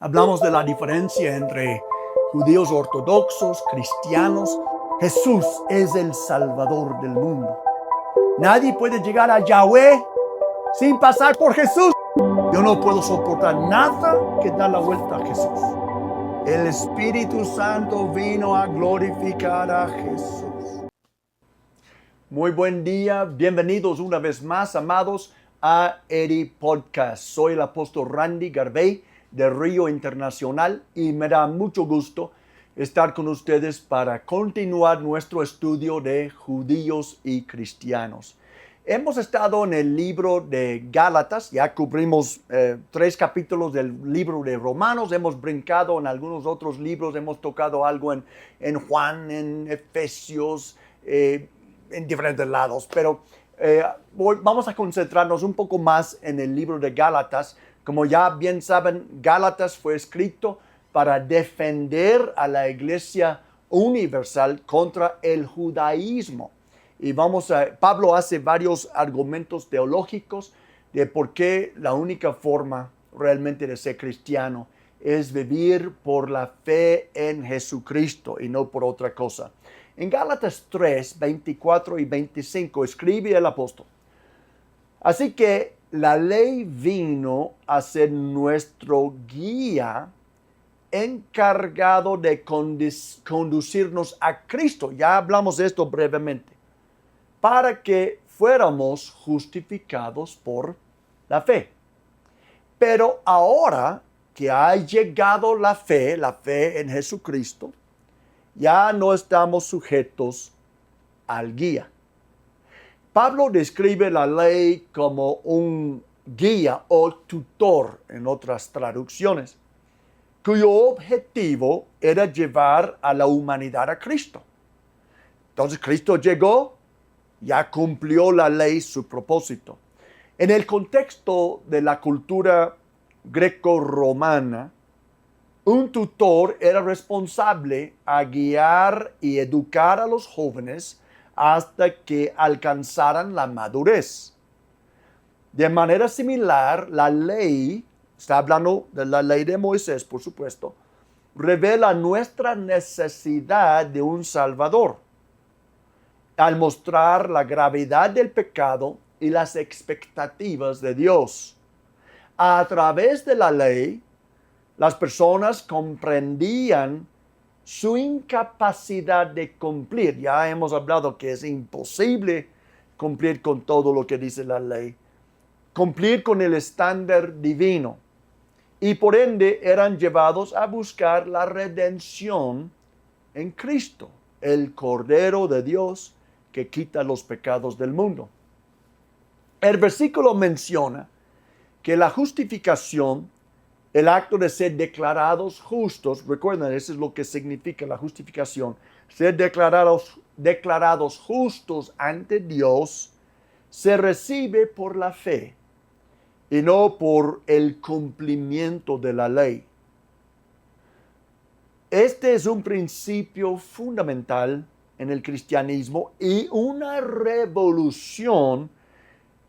Hablamos de la diferencia entre judíos ortodoxos, cristianos. Jesús es el Salvador del mundo. Nadie puede llegar a Yahweh sin pasar por Jesús. Yo no puedo soportar nada que da la vuelta a Jesús. El Espíritu Santo vino a glorificar a Jesús. Muy buen día, bienvenidos una vez más, amados, a Eri Podcast. Soy el apóstol Randy Garvey de Río Internacional y me da mucho gusto estar con ustedes para continuar nuestro estudio de judíos y cristianos. Hemos estado en el libro de Gálatas, ya cubrimos 3 capítulos del libro de Romanos, hemos brincado en algunos otros libros, hemos tocado algo en Juan, en Efesios, en diferentes lados, pero vamos a concentrarnos un poco más en el libro de Gálatas. Como ya bien saben, Gálatas fue escrito para defender a la Iglesia universal contra el judaísmo. Y Pablo hace varios argumentos teológicos de por qué la única forma realmente de ser cristiano es vivir por la fe en Jesucristo y no por otra cosa. En Gálatas 3, 24 y 25 escribe el apóstol: así que la ley vino a ser nuestro guía encargado de conducirnos a Cristo. Ya hablamos de esto brevemente. Para que fuéramos justificados por la fe. Pero ahora que ha llegado la fe en Jesucristo, ya no estamos sujetos al guía. Pablo describe la ley como un guía o tutor en otras traducciones, cuyo objetivo era llevar a la humanidad a Cristo. Entonces Cristo llegó, ya cumplió la ley su propósito. En el contexto de la cultura greco-romana, un tutor era responsable a guiar y educar a los jóvenes hasta que alcanzaran la madurez. De manera similar, la ley, está hablando de la ley de Moisés, por supuesto, revela nuestra necesidad de un Salvador, al mostrar la gravedad del pecado y las expectativas de Dios. A través de la ley, las personas comprendían su incapacidad de cumplir. Ya hemos hablado que es imposible cumplir con todo lo que dice la ley. Cumplir con el estándar divino. Y por ende eran llevados a buscar la redención en Cristo, el Cordero de Dios que quita los pecados del mundo. El versículo menciona que la justificación, el acto de ser declarados justos, recuerden, eso es lo que significa la justificación, ser declarados justos ante Dios, se recibe por la fe y no por el cumplimiento de la ley. Este es un principio fundamental en el cristianismo y una revolución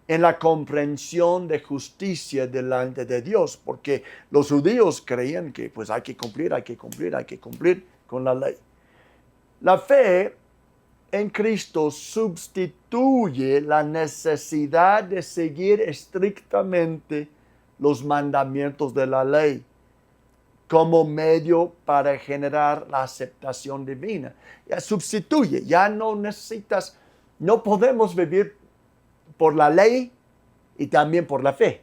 en la comprensión de justicia delante de Dios, porque los judíos creían que pues hay que cumplir con la ley. La fe en Cristo sustituye la necesidad de seguir estrictamente los mandamientos de la ley como medio para generar la aceptación divina. Ya sustituye, ya no necesitas, no podemos vivir por la ley y también por la fe.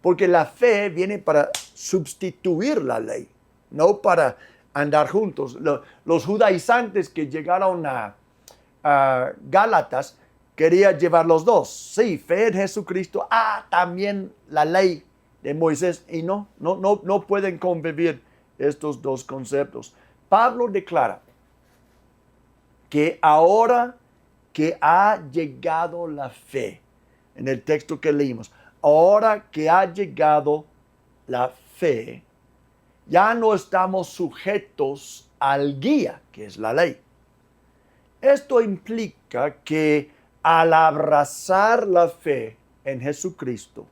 Porque la fe viene para sustituir la ley, no para andar juntos. Los judaizantes que llegaron a Gálatas querían llevar los dos. Sí, fe en Jesucristo, también la ley de Moisés. Y no pueden convivir estos dos conceptos. Pablo declara que ahora que ha llegado la fe, en el texto que leímos, ahora que ha llegado la fe, ya no estamos sujetos al guía, que es la ley. Esto implica que al abrazar la fe en Jesucristo,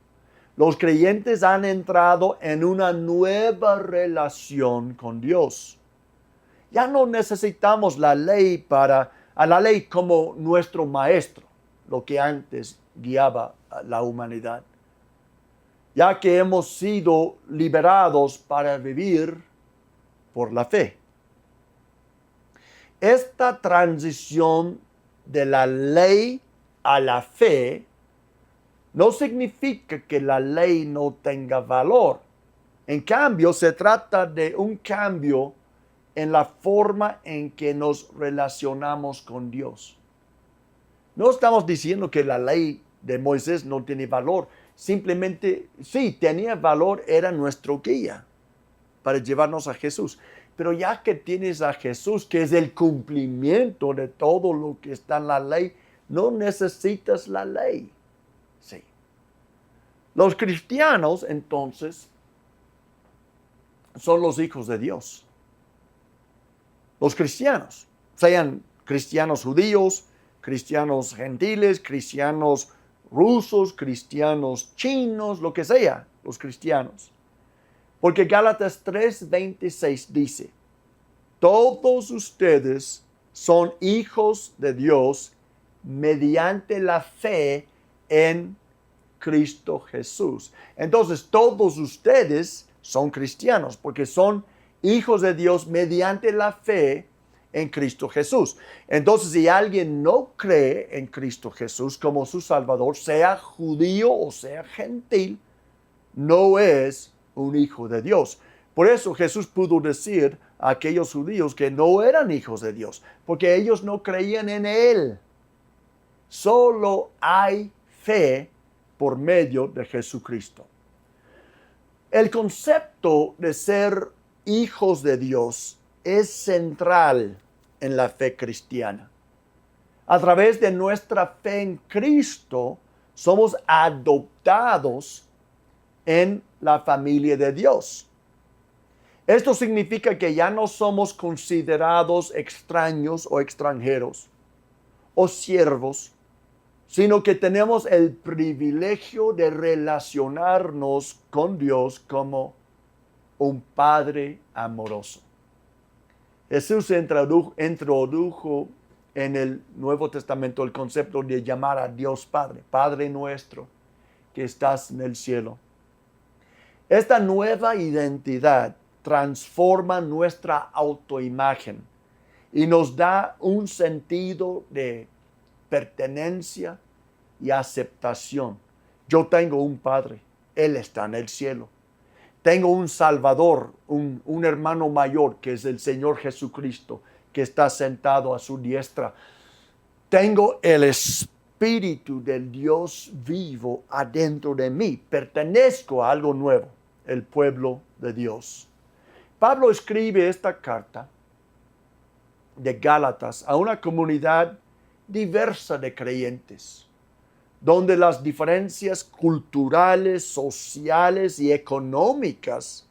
Los creyentes han entrado en una nueva relación con Dios. Ya no necesitamos a la ley como nuestro maestro, lo que antes guiaba a la humanidad, ya que hemos sido liberados para vivir por la fe. Esta transición de la ley a la fe no significa que la ley no tenga valor. En cambio, se trata de un cambio en la forma en que nos relacionamos con Dios. No estamos diciendo que la ley de Moisés no tiene valor. Simplemente, sí, tenía valor, era nuestro guía para llevarnos a Jesús. Pero ya que tienes a Jesús, que es el cumplimiento de todo lo que está en la ley, no necesitas la ley. Sí. Los cristianos, entonces, son los hijos de Dios. Los cristianos, sean cristianos judíos, cristianos gentiles, cristianos rusos, cristianos chinos, lo que sea, los cristianos. Porque Gálatas 3:26 dice, todos ustedes son hijos de Dios mediante la fe en Cristo Jesús. Entonces, todos ustedes son cristianos porque son hijos de Dios mediante la fe en Cristo Jesús. Entonces, si alguien no cree en Cristo Jesús como su Salvador, sea judío o sea gentil, no es un hijo de Dios. Por eso Jesús pudo decir a aquellos judíos que no eran hijos de Dios, porque ellos no creían en Él. Solo hay fe por medio de Jesucristo. El concepto de ser hijos de Dios es central en la fe cristiana. A través de nuestra fe en Cristo, somos adoptados en la familia de Dios. Esto significa que ya no somos considerados extraños o extranjeros o siervos, sino que tenemos el privilegio de relacionarnos con Dios como un Padre amoroso. Jesús introdujo en el Nuevo Testamento el concepto de llamar a Dios Padre, Padre nuestro que estás en el cielo. Esta nueva identidad transforma nuestra autoimagen y nos da un sentido de pertenencia y aceptación. Yo tengo un Padre, Él está en el cielo. Tengo un Salvador, un hermano mayor que es el Señor Jesucristo, que está sentado a su diestra. Tengo el Espíritu del Dios vivo adentro de mí. Pertenezco a algo nuevo, el pueblo de Dios. Pablo escribe esta carta de Gálatas a una comunidad diversa de creyentes, donde las diferencias culturales, sociales y económicas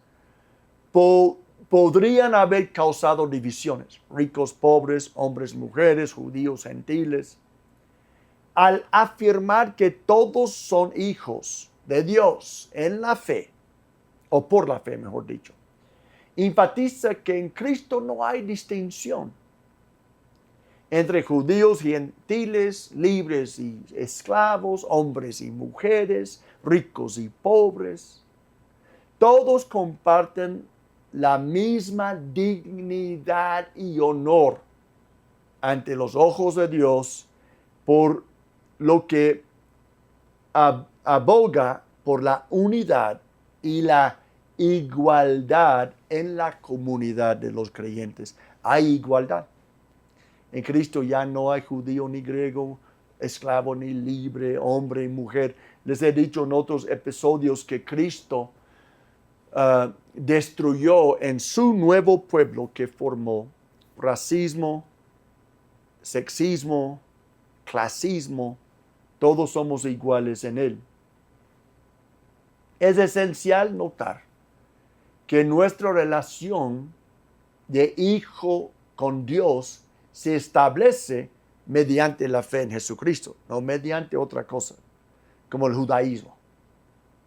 podrían haber causado divisiones, ricos, pobres, hombres, mujeres, judíos, gentiles. Al afirmar que todos son hijos de Dios en la fe, o por la fe, mejor dicho, enfatiza que en Cristo no hay distinción entre judíos y gentiles, libres y esclavos, hombres y mujeres, ricos y pobres. Todos comparten la misma dignidad y honor ante los ojos de Dios, por lo que aboga por la unidad y la igualdad en la comunidad de los creyentes. Hay igualdad. En Cristo ya no hay judío ni griego, esclavo ni libre, hombre y mujer. Les he dicho en otros episodios que Cristo destruyó en su nuevo pueblo que formó racismo, sexismo, clasismo. Todos somos iguales en Él. Es esencial notar que nuestra relación de hijo con Dios se establece mediante la fe en Jesucristo, no mediante otra cosa, como el judaísmo.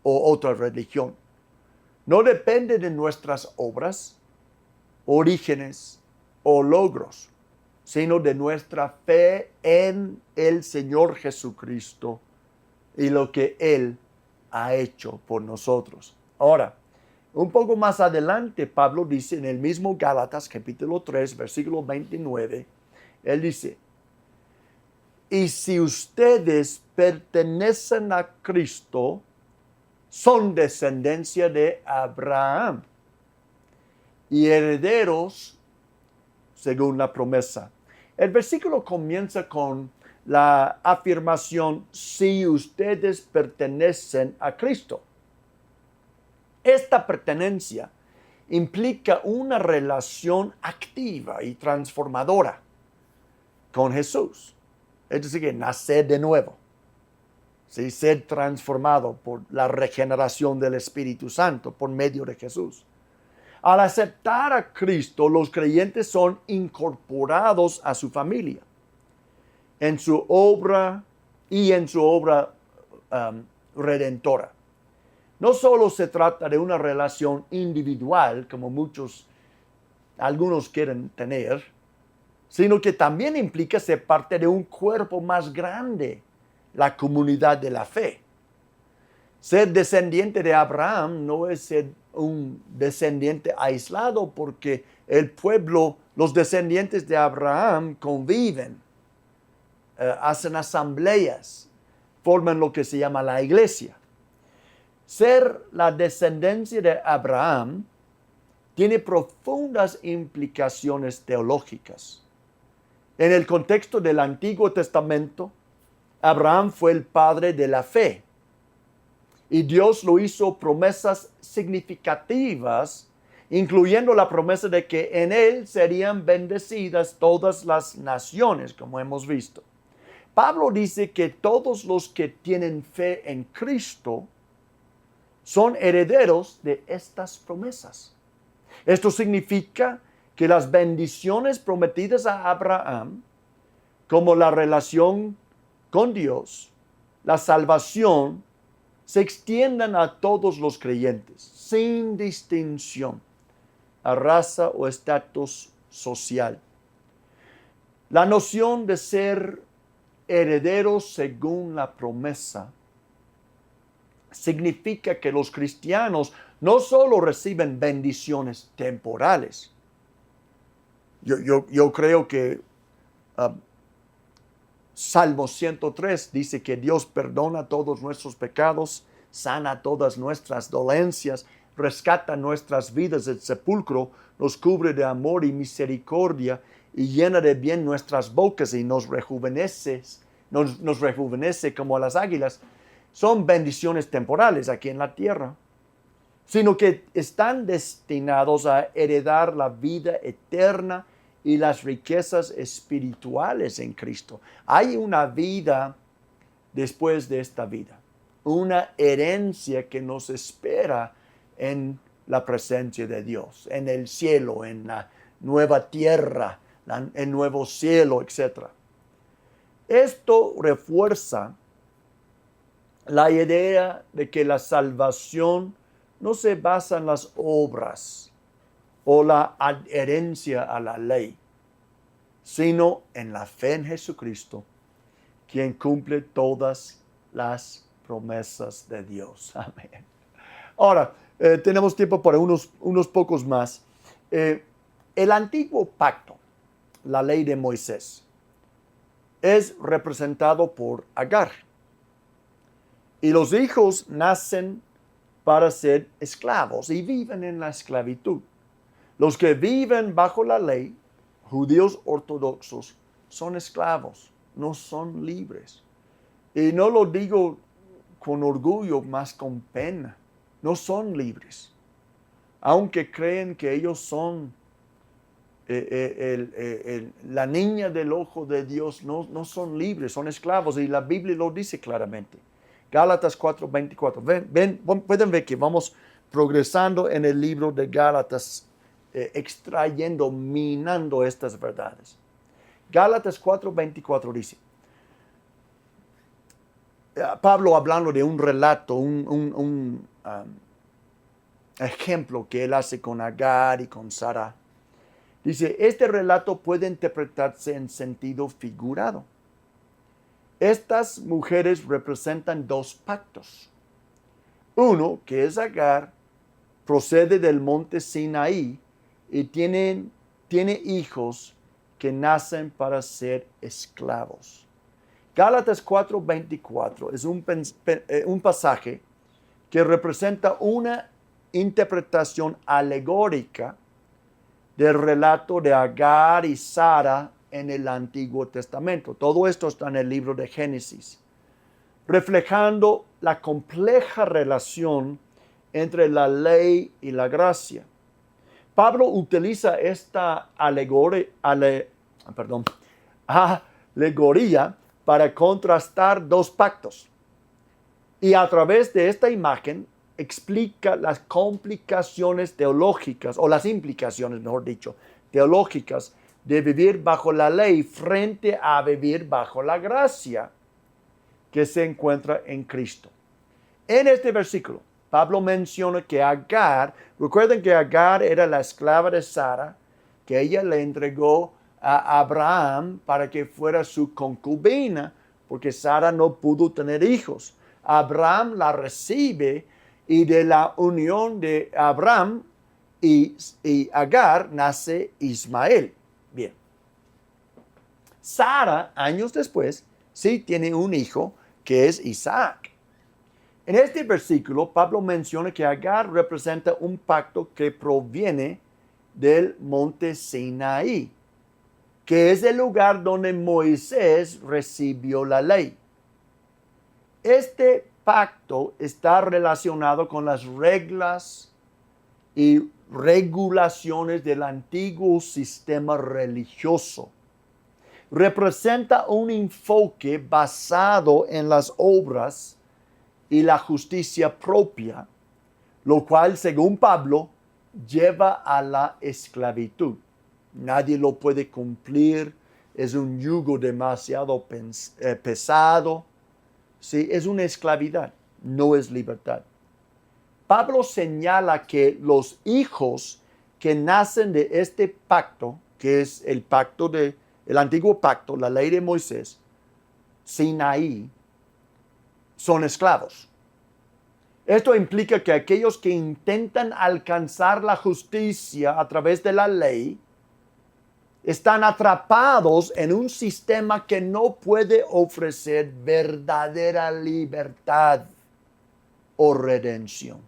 o otra religión. No depende de nuestras obras, orígenes o logros, sino de nuestra fe en el Señor Jesucristo y lo que Él ha hecho por nosotros. Ahora, un poco más adelante, Pablo dice en el mismo Gálatas capítulo 3, versículo 29, él dice, y si ustedes pertenecen a Cristo, son descendencia de Abraham y herederos según la promesa. El versículo comienza con la afirmación, si ustedes pertenecen a Cristo. Esta pertenencia implica una relación activa y transformadora con Jesús. Es decir, que nacer de nuevo. ¿Sí? Ser transformado por la regeneración del Espíritu Santo por medio de Jesús. Al aceptar a Cristo, los creyentes son incorporados a su familia en su obra redentora. No solo se trata de una relación individual, como algunos quieren tener, sino que también implica ser parte de un cuerpo más grande, la comunidad de la fe. Ser descendiente de Abraham no es ser un descendiente aislado, porque el pueblo, los descendientes de Abraham conviven, hacen asambleas, forman lo que se llama la iglesia. Ser la descendencia de Abraham tiene profundas implicaciones teológicas. En el contexto del Antiguo Testamento, Abraham fue el padre de la fe y Dios lo hizo promesas significativas, incluyendo la promesa de que en él serían bendecidas todas las naciones, como hemos visto. Pablo dice que todos los que tienen fe en Cristo son herederos de estas promesas. Esto significa que las bendiciones prometidas a Abraham, como la relación con Dios, la salvación, se extiendan a todos los creyentes, sin distinción a raza o estatus social. La noción de ser herederos según la promesa significa que los cristianos no solo reciben bendiciones temporales. Yo creo que Salmo 103 dice que Dios perdona todos nuestros pecados, sana todas nuestras dolencias, rescata nuestras vidas del sepulcro, nos cubre de amor y misericordia y llena de bien nuestras bocas y nos rejuvenece como a las águilas. Son bendiciones temporales aquí en la tierra, sino que están destinados a heredar la vida eterna y las riquezas espirituales en Cristo. Hay una vida después de esta vida, una herencia que nos espera en la presencia de Dios, en el cielo, en la nueva tierra, el nuevo cielo, etc. Esto refuerza la idea de que la salvación no se basa en las obras o la adherencia a la ley, sino en la fe en Jesucristo, quien cumple todas las promesas de Dios. Amén. Ahora, tenemos tiempo para unos pocos más. El antiguo pacto, la ley de Moisés, es representado por Agar. Y los hijos nacen para ser esclavos y viven en la esclavitud. Los que viven bajo la ley, judíos ortodoxos, son esclavos, no son libres. Y no lo digo con orgullo, más con pena. No son libres. Aunque creen que ellos son la niña del ojo de Dios, no son libres, son esclavos. Y la Biblia lo dice claramente. Gálatas 4:24. Pueden ver que vamos progresando en el libro de Gálatas, extrayendo, minando estas verdades. Gálatas 4:24 dice, Pablo hablando de un relato, un ejemplo que él hace con Agar y con Sara. Dice, este relato puede interpretarse en sentido figurado. Estas mujeres representan dos pactos. Uno, que es Agar, procede del monte Sinaí y tiene hijos que nacen para ser esclavos. Gálatas 4:24 es un pasaje que representa una interpretación alegórica del relato de Agar y Sara en el Antiguo Testamento. Todo esto está en el libro de Génesis, reflejando la compleja relación entre la ley y la gracia. Pablo utiliza esta alegoría para contrastar dos pactos. Y a través de esta imagen explica las complicaciones teológicas, o las implicaciones, mejor dicho, teológicas de vivir bajo la ley frente a vivir bajo la gracia que se encuentra en Cristo. En este versículo, Pablo menciona que Agar, recuerden que Agar era la esclava de Sara, que ella le entregó a Abraham para que fuera su concubina, porque Sara no pudo tener hijos. Abraham la recibe y de la unión de Abraham y Agar nace Ismael. Bien. Sara, años después, sí tiene un hijo que es Isaac. En este versículo, Pablo menciona que Agar representa un pacto que proviene del monte Sinaí, que es el lugar donde Moisés recibió la ley. Este pacto está relacionado con las reglas y regulaciones del antiguo sistema religioso. Representa un enfoque basado en las obras y la justicia propia, lo cual, según Pablo, lleva a la esclavitud. Nadie lo puede cumplir, es un yugo demasiado pesado. Sí, es una esclavidad, no es libertad. Pablo señala que los hijos que nacen de este pacto, que es el antiguo pacto, la ley de Moisés, Sinaí, son esclavos. Esto implica que aquellos que intentan alcanzar la justicia a través de la ley están atrapados en un sistema que no puede ofrecer verdadera libertad o redención.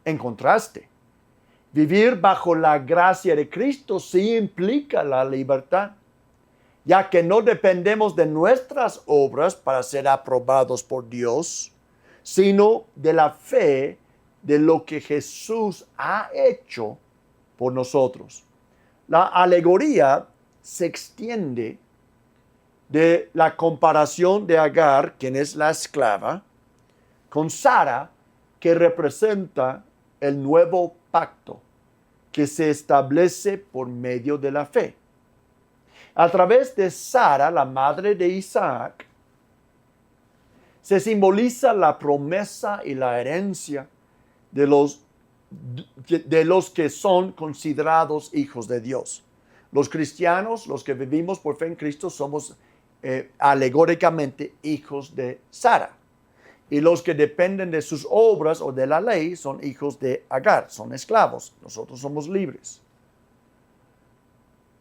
En contraste, vivir bajo la gracia de Cristo sí implica la libertad, ya que no dependemos de nuestras obras para ser aprobados por Dios, sino de la fe de lo que Jesús ha hecho por nosotros. La alegoría se extiende de la comparación de Agar, quien es la esclava, con Sara, que representa el nuevo pacto que se establece por medio de la fe. A través de Sara, la madre de Isaac, se simboliza la promesa y la herencia de los que son considerados hijos de Dios. Los cristianos, los que vivimos por fe en Cristo, somos alegóricamente hijos de Sara. Y los que dependen de sus obras o de la ley son hijos de Agar, son esclavos. Nosotros somos libres.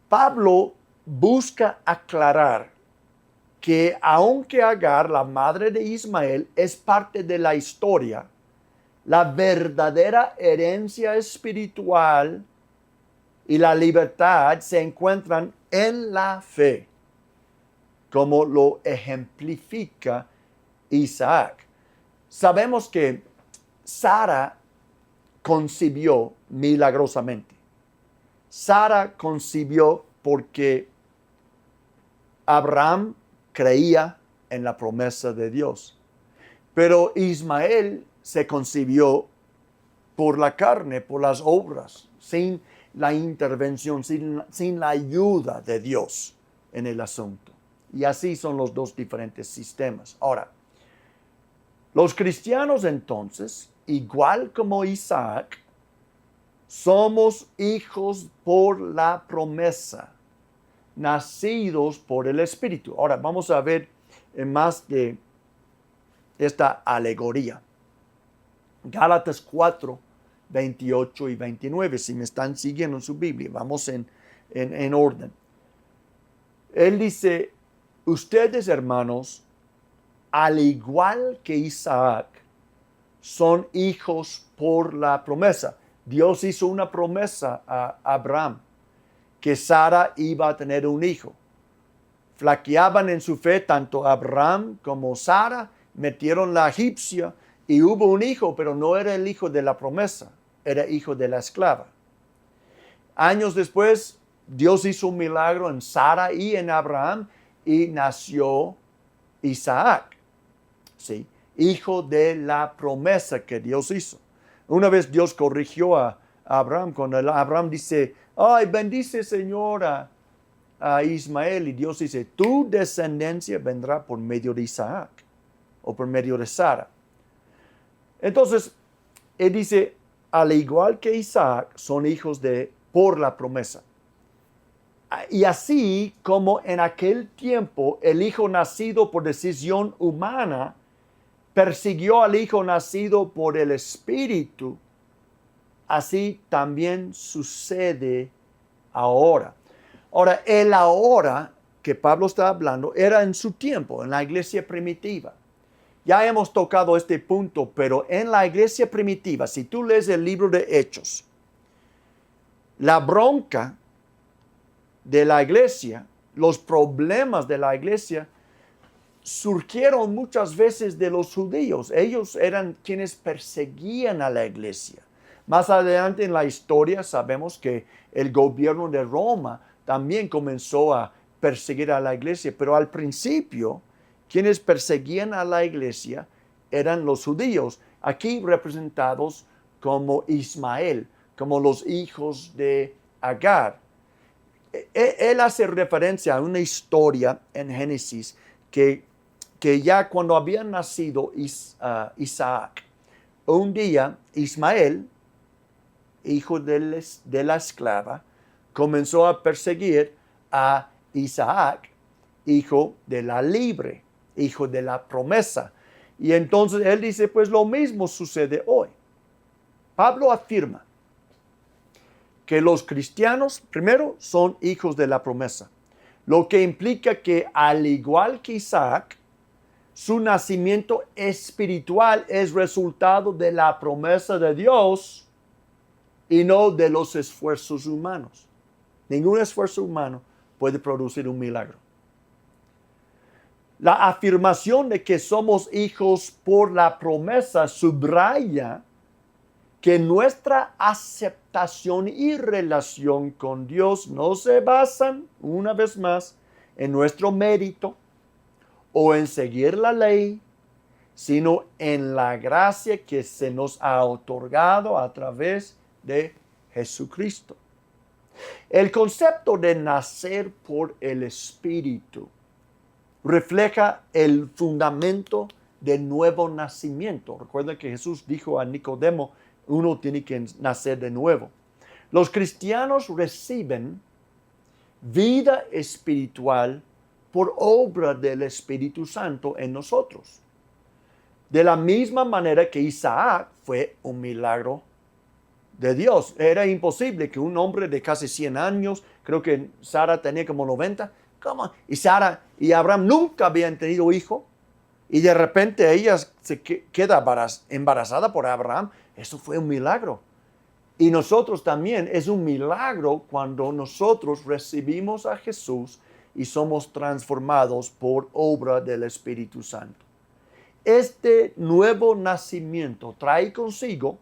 Pablo busca aclarar que aunque Agar, la madre de Ismael, es parte de la historia, la verdadera herencia espiritual y la libertad se encuentran en la fe, como lo ejemplifica Isaac. Sabemos que Sara concibió milagrosamente. Sara concibió porque Abraham creía en la promesa de Dios. Pero Ismael se concibió por la carne, por las obras, sin la intervención, sin la ayuda de Dios en el asunto. Y así son los dos diferentes sistemas. Ahora, los cristianos entonces, igual como Isaac, somos hijos por la promesa, nacidos por el Espíritu. Ahora, vamos a ver más de esta alegoría. Gálatas 4, 28 y 29, si me están siguiendo en su Biblia, vamos en orden. Él dice, ustedes hermanos, al igual que Isaac, son hijos por la promesa. Dios hizo una promesa a Abraham, que Sara iba a tener un hijo. Flaqueaban en su fe tanto Abraham como Sara, metieron la egipcia y hubo un hijo, pero no era el hijo de la promesa, era hijo de la esclava. Años después, Dios hizo un milagro en Sara y en Abraham y nació Isaac, ¿sí? Hijo de la promesa que Dios hizo. Una vez Dios corrigió a Abraham, cuando Abraham dice, ay, bendice Señor a Ismael, y Dios dice, tu descendencia vendrá por medio de Isaac o por medio de Sara. Entonces, él dice, al igual que Isaac, son hijos por la promesa. Y así como en aquel tiempo el hijo nacido por decisión humana persiguió al hijo nacido por el Espíritu, así también sucede ahora. Ahora, el ahora que Pablo está hablando era en su tiempo, en la iglesia primitiva. Ya hemos tocado este punto, pero en la iglesia primitiva, si tú lees el libro de Hechos, la bronca de la iglesia, los problemas de la iglesia, surgieron muchas veces de los judíos. Ellos eran quienes perseguían a la iglesia. Más adelante en la historia sabemos que el gobierno de Roma también comenzó a perseguir a la iglesia, pero al principio quienes perseguían a la iglesia eran los judíos, aquí representados como Ismael, como los hijos de Agar. Él hace referencia a una historia en Génesis que ya cuando había nacido Isaac, un día Ismael, hijo de la esclava, comenzó a perseguir a Isaac, hijo de la libre, hijo de la promesa. Y entonces él dice, pues lo mismo sucede hoy. Pablo afirma que los cristianos, primero, son hijos de la promesa, lo que implica que al igual que Isaac, su nacimiento espiritual es resultado de la promesa de Dios y no de los esfuerzos humanos. Ningún esfuerzo humano puede producir un milagro. La afirmación de que somos hijos por la promesa subraya que nuestra aceptación y relación con Dios no se basan, una vez más, en nuestro mérito o en seguir la ley, sino en la gracia que se nos ha otorgado a través de Jesucristo. El concepto de nacer por el Espíritu refleja el fundamento del nuevo nacimiento. Recuerda que Jesús dijo a Nicodemo, uno tiene que nacer de nuevo. Los cristianos reciben vida espiritual por obra del Espíritu Santo en nosotros. De la misma manera que Isaac fue un milagro de Dios. Era imposible que un hombre de casi 100 años, creo que Sara tenía como 90, ¿cómo? Y Sara y Abraham nunca habían tenido hijo, y de repente ella se queda embarazada por Abraham. Eso fue un milagro. Y nosotros también es un milagro cuando nosotros recibimos a Jesús y somos transformados por obra del Espíritu Santo. Este nuevo nacimiento trae consigo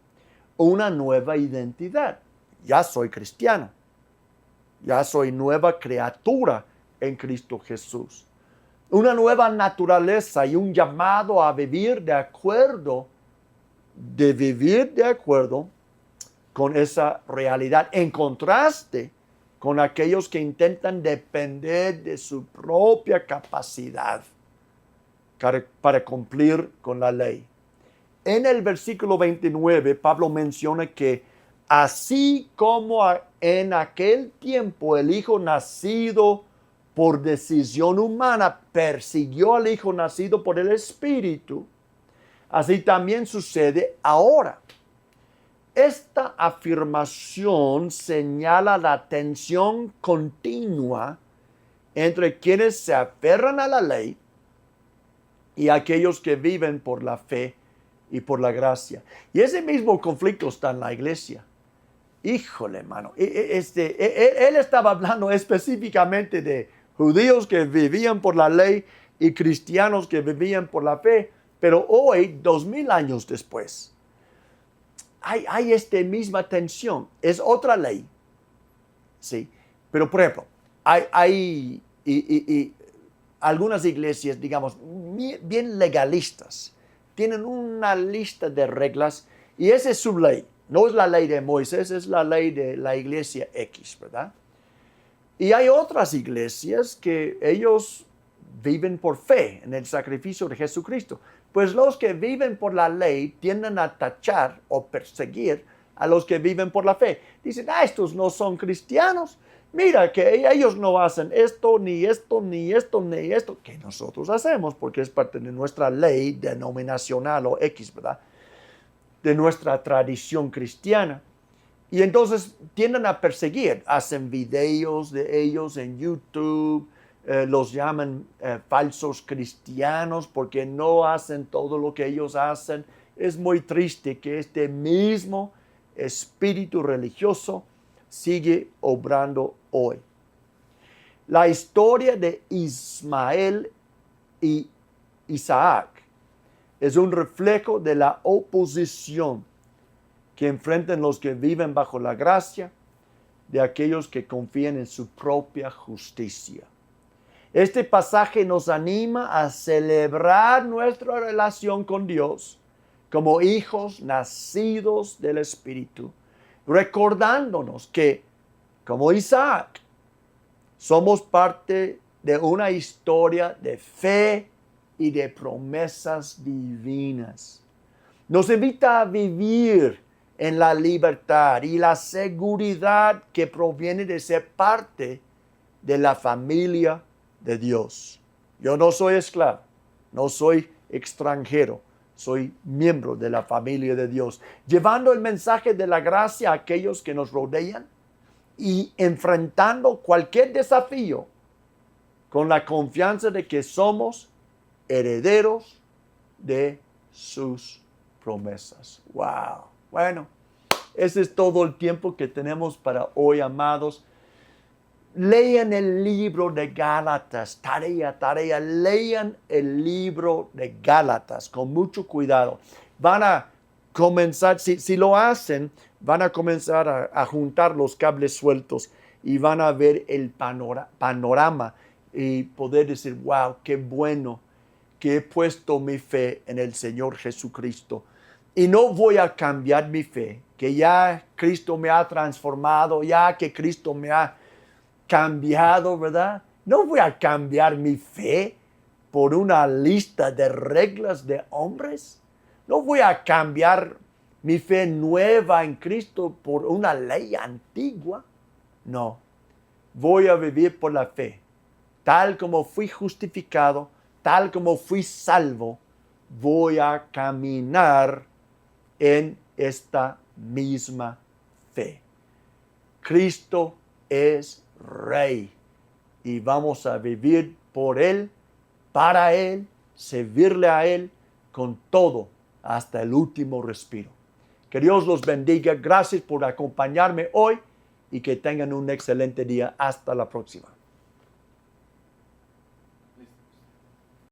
una nueva identidad. Ya soy cristiano. Ya soy nueva criatura en Cristo Jesús. Una nueva naturaleza y un llamado a vivir de acuerdo con esa realidad, en contraste con aquellos que intentan depender de su propia capacidad para cumplir con la ley. En el versículo 29, Pablo menciona que así como en aquel tiempo el hijo nacido por decisión humana persiguió al hijo nacido por el Espíritu, así también sucede ahora. Esta afirmación señala la tensión continua entre quienes se aferran a la ley y aquellos que viven por la fe y por la gracia. Y ese mismo conflicto está en la iglesia. Híjole, hermano. Él estaba hablando específicamente de judíos que vivían por la ley y cristianos que vivían por la fe. Pero hoy, 2000 años después, hay esta misma tensión. Es otra ley. Sí. Pero, por ejemplo, hay algunas iglesias, digamos, bien legalistas. Tienen una lista de reglas y esa es su ley. No es la ley de Moisés, es la ley de la iglesia X, ¿verdad? Y hay otras iglesias que ellos viven por fe en el sacrificio de Jesucristo. Pues los que viven por la ley tienden a tachar o perseguir a los que viven por la fe. Dicen, estos no son cristianos. Mira que ellos no hacen esto, ni esto, ni esto, ni esto, que nosotros hacemos porque es parte de nuestra ley denominacional o X, ¿verdad? De nuestra tradición cristiana. Y entonces tienden a perseguir, hacen videos de ellos en YouTube, los llaman falsos cristianos porque no hacen todo lo que ellos hacen. Es muy triste que este mismo espíritu religioso sigue obrando hoy. La historia de Ismael y Isaac es un reflejo de la oposición que enfrentan los que viven bajo la gracia de aquellos que confían en su propia justicia. Este pasaje nos anima a celebrar nuestra relación con Dios como hijos nacidos del Espíritu, recordándonos que, como Isaac, somos parte de una historia de fe y de promesas divinas. Nos invita a vivir en la libertad y la seguridad que proviene de ser parte de la familia de Dios. Yo no soy esclavo, no soy extranjero, soy miembro de la familia de Dios, llevando el mensaje de la gracia a aquellos que nos rodean y enfrentando cualquier desafío con la confianza de que somos herederos de sus promesas. Wow. Bueno, ese es todo el tiempo que tenemos para hoy, amados. Lean el libro de Gálatas, tarea. Lean el libro de Gálatas con mucho cuidado. Van a comenzar, si lo hacen, van a comenzar a juntar los cables sueltos y van a ver el panorama y poder decir, wow, qué bueno que he puesto mi fe en el Señor Jesucristo. Y no voy a cambiar mi fe, que ya Cristo me ha transformado, ya que Cristo me ha cambiado, ¿verdad? No voy a cambiar mi fe por una lista de reglas de hombres. No voy a cambiar mi fe nueva en Cristo por una ley antigua. No, voy a vivir por la fe. Tal como fui justificado, tal como fui salvo, voy a caminar en esta misma fe. Cristo es Rey y vamos a vivir por Él, para Él, servirle a Él con todo hasta el último respiro. Que Dios los bendiga. Gracias por acompañarme hoy y que tengan un excelente día. Hasta la próxima.